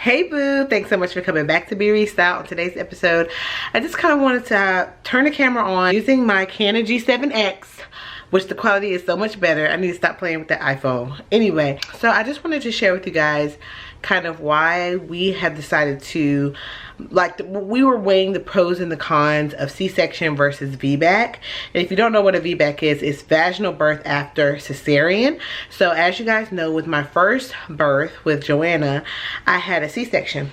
Hey boo, thanks so much for coming back to Be Restyled. On today's episode, I just kind of wanted to turn the camera on using my Canon G7X, which the quality is so much better. I need to stop playing with the iPhone. Anyway, so I just wanted to share with you guys kind of why we have decided to, we were weighing the pros and the cons of C-section versus VBAC. And if you don't know what a VBAC is, it's vaginal birth after cesarean. So as you guys know, with my first birth with Joanna, I had a C-section.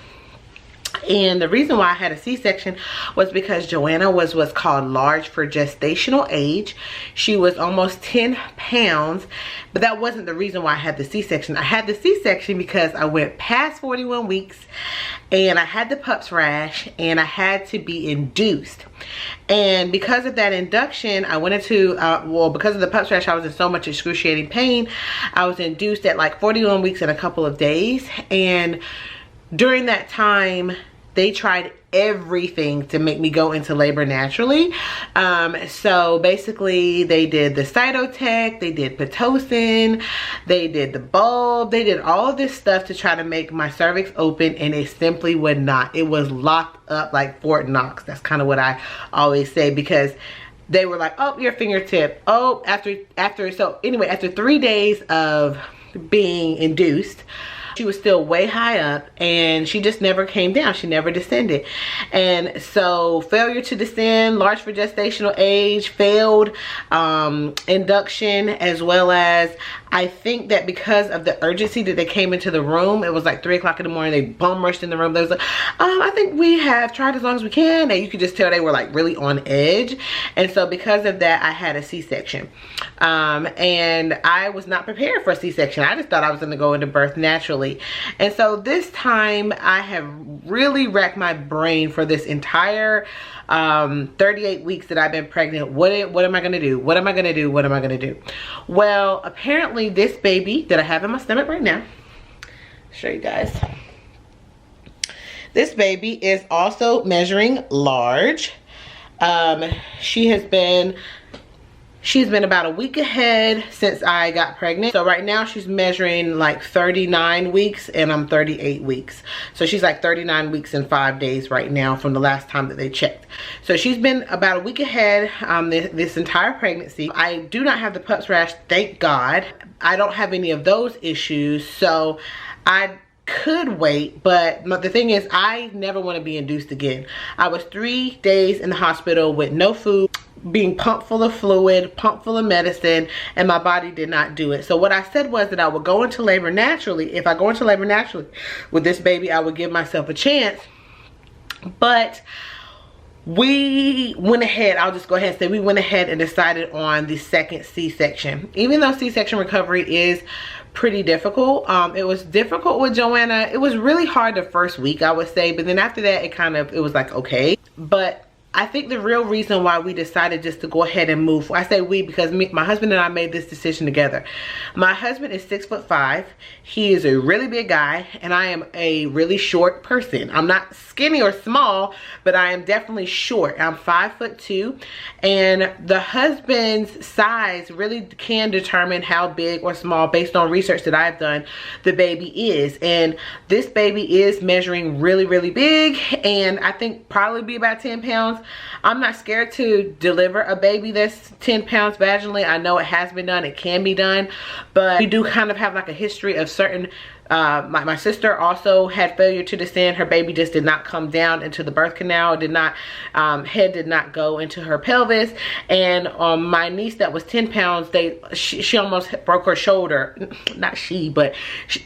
And the reason why I had a C-section was because Joanna was what's called large for gestational age. She was almost 10 pounds, but that wasn't the reason why I had the C-section. I had the C-section because I went past 41 weeks and I had the PUPS rash and I had to be induced. And because of that induction, I went into, because of the PUPS rash, I was in so much excruciating pain. I was induced at like 41 weeks and a couple of days. And during that time, they tried everything to make me go into labor naturally. So basically they did the cytotech, they did Pitocin, they did the bulb, they did all of this stuff to try to make my cervix open, and it simply would not. It was locked up like Fort Knox. That's kind of what I always say, because they were like, oh, your fingertip. Oh, so anyway, after 3 days of being induced, she was still way high up and she just never came down. She never descended. And so failure to descend, large for gestational age, failed induction, as well as I think that because of the urgency that they came into the room, it was like 3 o'clock in the morning, they bum rushed in the room. They was like, I think we have tried as long as we can. And you could just tell they were like really on edge. And so because of that, I had a C-section. And I was not prepared for a C-section. I just thought I was going to go into birth naturally. And so this time I have really racked my brain for this entire 38 weeks that I've been pregnant. What am I gonna do? What am I gonna do? What am I gonna do? Well, apparently this baby that I have in my stomach right now, show you guys, this baby is also measuring large. She's been about a week ahead since I got pregnant. So right now she's measuring like 39 weeks and I'm 38 weeks. So she's like 39 weeks and 5 days right now from the last time that they checked. So she's been about a week ahead this entire pregnancy. I do not have the PUPS rash, thank God. I don't have any of those issues. So I could wait, but the thing is, I never want to be induced again. I was 3 days in the hospital with no food, being pumped full of fluid, pumped full of medicine, and my body did not do it. So what I said was that I would go into labor naturally. If I go into labor naturally with this baby, I would give myself a chance. But we went ahead, I'll just go ahead and say we went ahead and decided on the second C-section. Even though C-section recovery is pretty difficult, it was difficult with Joanna. It was really hard the first week, I would say, but then after that it was like okay. But I think the real reason why we decided just to go ahead and move, I say we because my husband and I made this decision together. My husband is 6'5". He is a really big guy and I am a really short person. I'm not skinny or small, but I am definitely short. I'm 5'2", and the husband's size really can determine how big or small, based on research that I've done, the baby is. And this baby is measuring really, really big, and I think probably be about 10 pounds. I'm not scared to deliver a baby that's 10 pounds vaginally. I know it has been done, it can be done, but we do kind of have like a history of certain my sister also had failure to descend. Her baby just did not come down into the birth canal, head did not go into her pelvis. And my niece that was 10 pounds, she almost broke her shoulder. Not she, but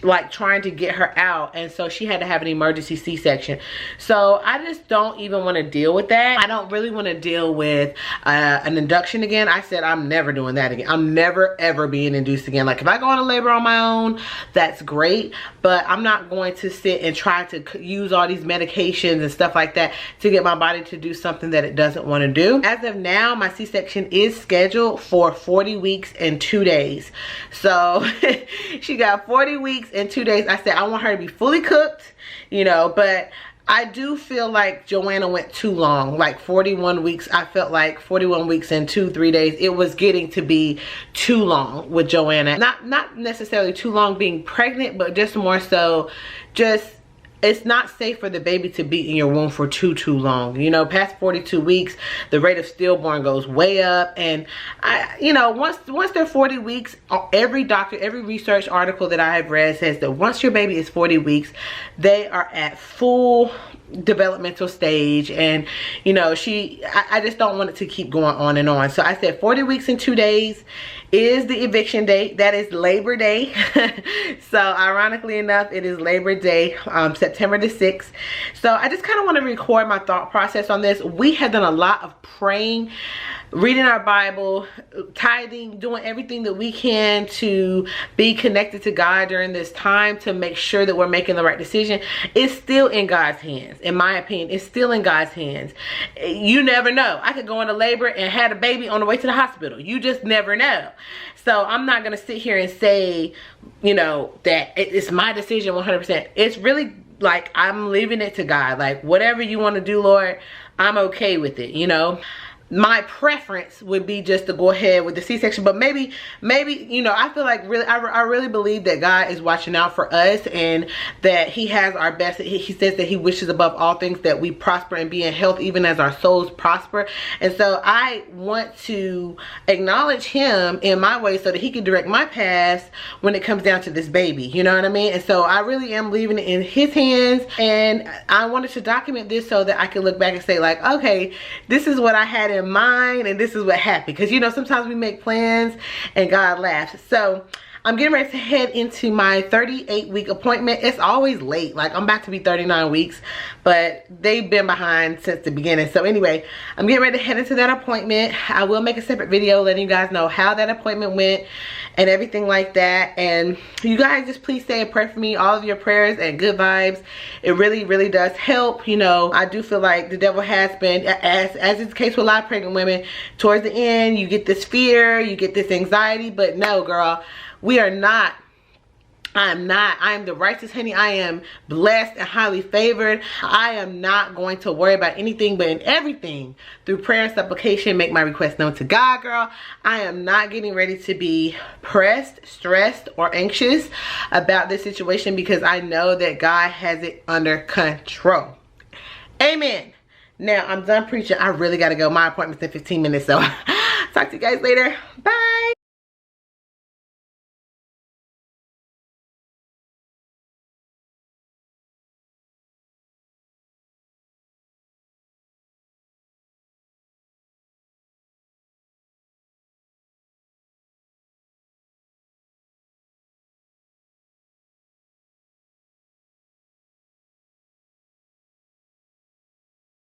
like trying to get her out. And so she had to have an emergency C-section. So I just don't even want to deal with that. I don't really want to deal with an induction again. I said I'm never doing that again. I'm never ever being induced again. Like if I go into labor on my own, that's great. But I'm not going to sit and try to use all these medications and stuff like that to get my body to do something that it doesn't want to do. As of now, my C-section is scheduled for 40 weeks and 2 days. So she got 40 weeks and 2 days. I said I want her to be fully cooked, you know, but I do feel like Joanna went too long, like 41 weeks. I felt like 41 weeks and 2-3 days, it was getting to be too long with Joanna. Not necessarily too long being pregnant, but just more so just it's not safe for the baby to be in your womb for too long. You know, past 42 weeks, the rate of stillborn goes way up. And you know, once they're 40 weeks, every doctor, every research article that I have read says that once your baby is 40 weeks, they are at full developmental stage. And you know, I just don't want it to keep going on and on. So I said 40 weeks and 2 days is the eviction date. That is Labor Day. So ironically enough, it is Labor Day, September the 6th. So I just kind of want to record my thought process on this. We have done a lot of praying, reading our Bible, tithing, doing everything that we can to be connected to God during this time to make sure that we're making the right decision. It's still in God's hands. In my opinion, it's still in God's hands. You never know. I could go into labor and have a baby on the way to the hospital. You just never know. So I'm not going to sit here and say, you know, that it's my decision 100%. It's really like I'm leaving it to God. Like, whatever you want to do, Lord, I'm okay with it, you know. My preference would be just to go ahead with the C-section, but maybe, you know, I feel like I really believe that God is watching out for us and that he has our best. He says that he wishes above all things that we prosper and be in health, even as our souls prosper. And so I want to acknowledge him in my way so that he can direct my path when it comes down to this baby, you know what I mean? And so I really am leaving it in his hands, and I wanted to document this so that I can look back and say, like, okay, this is what I had in mind and this is what happened. Because you know, sometimes we make plans and God laughs. So I'm getting ready to head into my 38-week appointment. It's always late. Like, I'm about to be 39 weeks, but they've been behind since the beginning. So anyway, I'm getting ready to head into that appointment. I will make a separate video letting you guys know how that appointment went and everything like that. And you guys just please say a prayer for me. All of your prayers and good vibes, it really does help. You know, I do feel like the devil has been, as is the case with a lot of pregnant women, towards the end you get this fear, you get this anxiety. But no, girl, we are not. I am the righteous honey. I am blessed and highly favored. I am not going to worry about anything, but in everything, through prayer and supplication, make my request known to God, girl. I am not getting ready to be pressed, stressed, or anxious about this situation, because I know that God has it under control. Amen. Now, I'm done preaching. I really got to go. My appointment's in 15 minutes, so talk to you guys later. Bye.